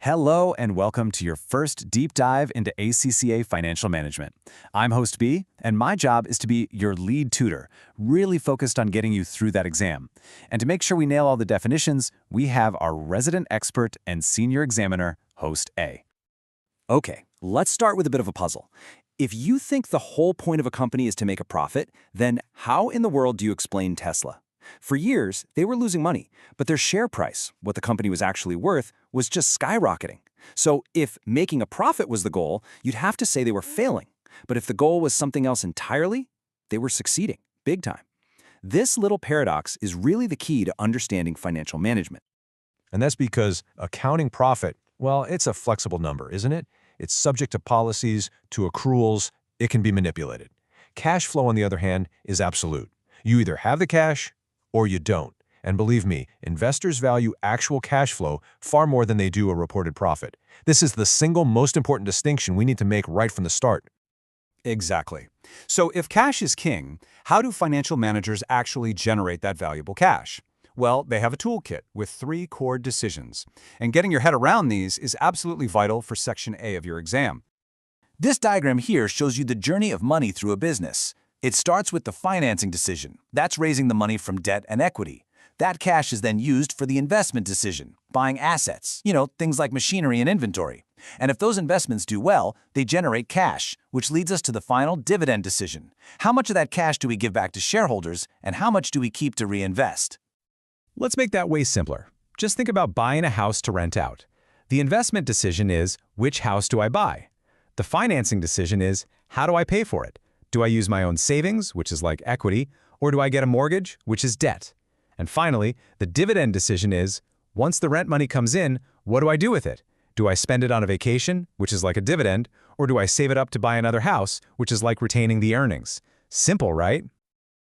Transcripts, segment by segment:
Hello and welcome to your first deep dive into ACCA financial management. I'm host B, and my job is to be your lead tutor, really focused on getting you through that exam. And to make sure we nail all the definitions, we have our resident expert and senior examiner, host A. Okay, let's start with a bit of a puzzle. If you think the whole point of a company is to make a profit, then how in the world do you explain Tesla? For years, they were losing money, but their share price, what the company was actually worth, was just skyrocketing. So if making a profit was the goal, you'd have to say they were failing. But if the goal was something else entirely, they were succeeding, big time. This little paradox is really the key to understanding financial management. And that's because accounting profit, well, it's a flexible number, isn't it? It's subject to policies, to accruals, it can be manipulated. Cash flow, on the other hand, is absolute. You either have the cash or you don't. And believe me, investors value actual cash flow far more than they do a reported profit. This is the single most important distinction we need to make right from the start. Exactly. So if cash is king, how do financial managers actually generate that valuable cash? Well, they have a toolkit with 3 core decisions. And getting your head around these is absolutely vital for Section A of your exam. This diagram here shows you the journey of money through a business. It starts with the financing decision. That's raising the money from debt and equity. That cash is then used for the investment decision, buying assets, things like machinery and inventory. And if those investments do well, they generate cash, which leads us to the final dividend decision. How much of that cash do we give back to shareholders, and how much do we keep to reinvest? Let's make that way simpler. Just think about buying a house to rent out. The investment decision is, which house do I buy? The financing decision is, how do I pay for it? Do I use my own savings, which is like equity, or do I get a mortgage, which is debt? And finally, the dividend decision is, once the rent money comes in, what do I do with it? Do I spend it on a vacation, which is like a dividend, or do I save it up to buy another house, which is like retaining the earnings? Simple, right?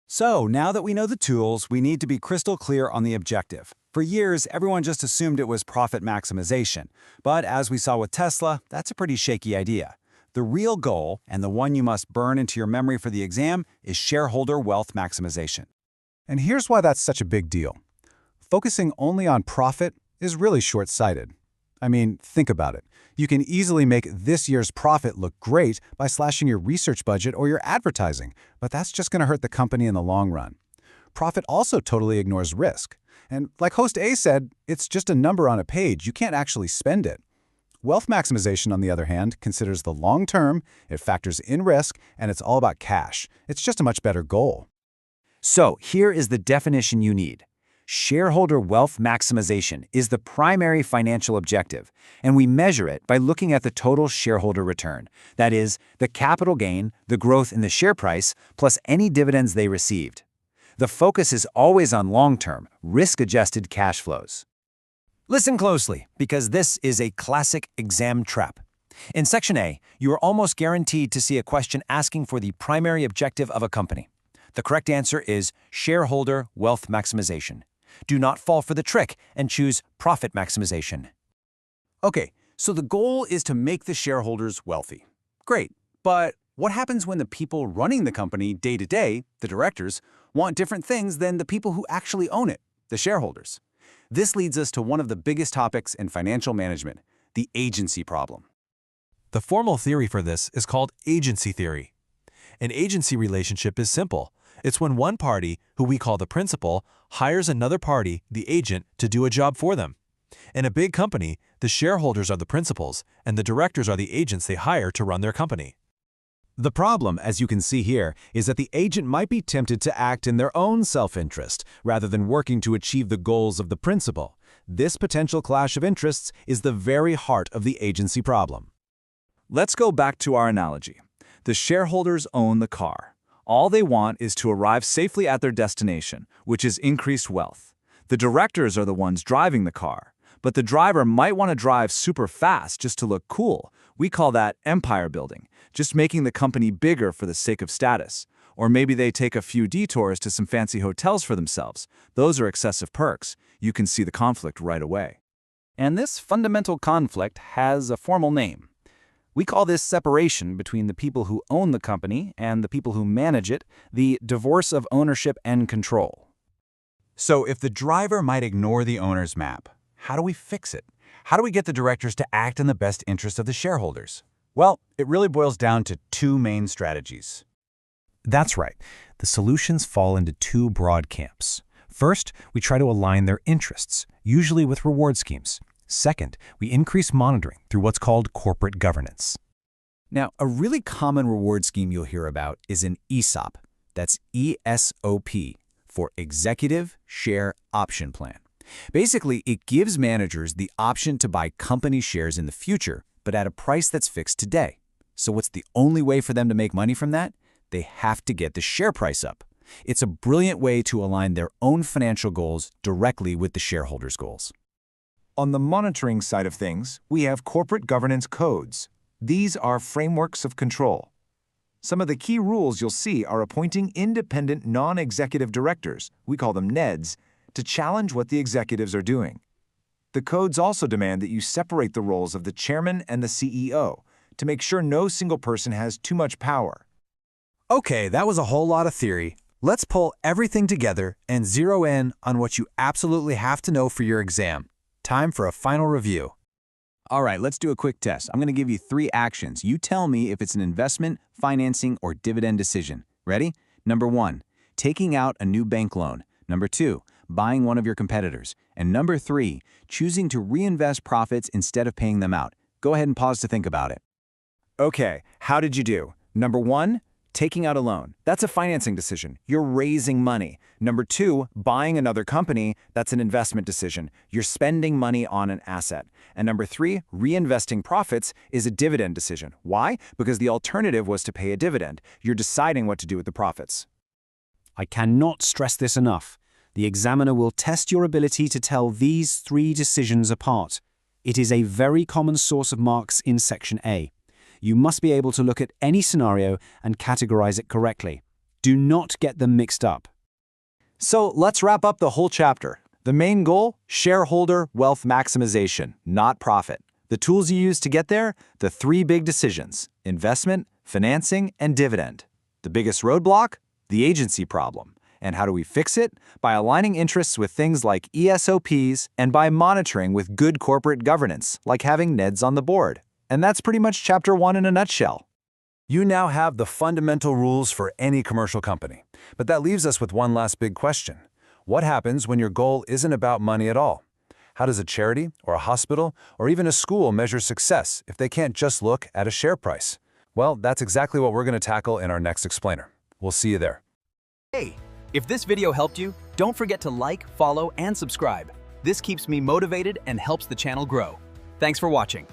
So now that we know the tools, we need to be crystal clear on the objective. For years, everyone just assumed it was profit maximization. But as we saw with Tesla, that's a pretty shaky idea. The real goal, and the one you must burn into your memory for the exam, is shareholder wealth maximization. And here's why that's such a big deal. Focusing only on profit is really short-sighted. I mean, think about it. You can easily make this year's profit look great by slashing your research budget or your advertising, but that's just going to hurt the company in the long run. Profit also totally ignores risk. And like host A said, it's just a number on a page. You can't actually spend it. Wealth maximization, on the other hand, considers the long term, it factors in risk, and it's all about cash. It's just a much better goal. So here is the definition you need. Shareholder wealth maximization is the primary financial objective, and we measure it by looking at the total shareholder return. That is, the capital gain, the growth in the share price, plus any dividends they received. The focus is always on long-term, risk-adjusted cash flows. Listen closely, because this is a classic exam trap. In Section A, you are almost guaranteed to see a question asking for the primary objective of a company. The correct answer is shareholder wealth maximization. Do not fall for the trick and choose profit maximization. Okay, so the goal is to make the shareholders wealthy. Great, but what happens when the people running the company day to day, the directors, want different things than the people who actually own it, the shareholders? This leads us to one of the biggest topics in financial management, the agency problem. The formal theory for this is called agency theory. An agency relationship is simple. It's when one party, who we call the principal, hires another party, the agent, to do a job for them. In a big company, the shareholders are the principals, and the directors are the agents they hire to run their company. The problem, as you can see here, is that the agent might be tempted to act in their own self-interest, rather than working to achieve the goals of the principal. This potential clash of interests is the very heart of the agency problem. Let's go back to our analogy. The shareholders own the car. All they want is to arrive safely at their destination, which is increased wealth. The directors are the ones driving the car, but the driver might want to drive super fast just to look cool. We call that empire building, just making the company bigger for the sake of status. Or maybe they take a few detours to some fancy hotels for themselves. Those are excessive perks. You can see the conflict right away. And this fundamental conflict has a formal name. We call this separation between the people who own the company and the people who manage it the divorce of ownership and control. So if the driver might ignore the owner's map, how do we fix it? How do we get the directors to act in the best interest of the shareholders? Well, it really boils down to two main strategies. That's right. The solutions fall into two broad camps. First, we try to align their interests, usually with reward schemes. Second, we increase monitoring through what's called corporate governance. Now, a really common reward scheme you'll hear about is an ESOP. That's ESOP, for Executive Share Option Plan. Basically, it gives managers the option to buy company shares in the future, but at a price that's fixed today. So what's the only way for them to make money from that? They have to get the share price up. It's a brilliant way to align their own financial goals directly with the shareholders' goals. On the monitoring side of things, we have corporate governance codes. These are frameworks of control. Some of the key rules you'll see are appointing independent non-executive directors, we call them NEDs, to challenge what the executives are doing. The codes also demand that you separate the roles of the chairman and the CEO to make sure no single person has too much power. Okay, that was a whole lot of theory. Let's pull everything together and zero in on what you absolutely have to know for your exam. Time for a final review. All right, let's do a quick test. I'm going to give you 3 actions. You tell me if it's an investment, financing, or dividend decision. Ready? Number 1, taking out a new bank loan. Number 2, buying one of your competitors. And number 3, choosing to reinvest profits instead of paying them out. Go ahead and pause to think about it. Okay, how did you do? Number 1, taking out a loan. That's a financing decision. You're raising money. Number 2, buying another company. That's an investment decision. You're spending money on an asset. And number 3, reinvesting profits is a dividend decision. Why? Because the alternative was to pay a dividend. You're deciding what to do with the profits. I cannot stress this enough. The examiner will test your ability to tell these 3 decisions apart. It is a very common source of marks in Section A. You must be able to look at any scenario and categorize it correctly. Do not get them mixed up. So let's wrap up the whole chapter. The main goal, shareholder wealth maximization, not profit. The tools you use to get there, the 3 big decisions: investment, financing, and dividend. The biggest roadblock, the agency problem. And how do we fix it? By aligning interests with things like ESOPs and by monitoring with good corporate governance, like having NEDs on the board. And that's pretty much Chapter 1 in a nutshell. You now have the fundamental rules for any commercial company. But that leaves us with one last big question. What happens when your goal isn't about money at all? How does a charity or a hospital or even a school measure success if they can't just look at a share price? Well, that's exactly what we're going to tackle in our next explainer. We'll see you there. Hey, if this video helped you, don't forget to like, follow, and subscribe. This keeps me motivated and helps the channel grow. Thanks for watching.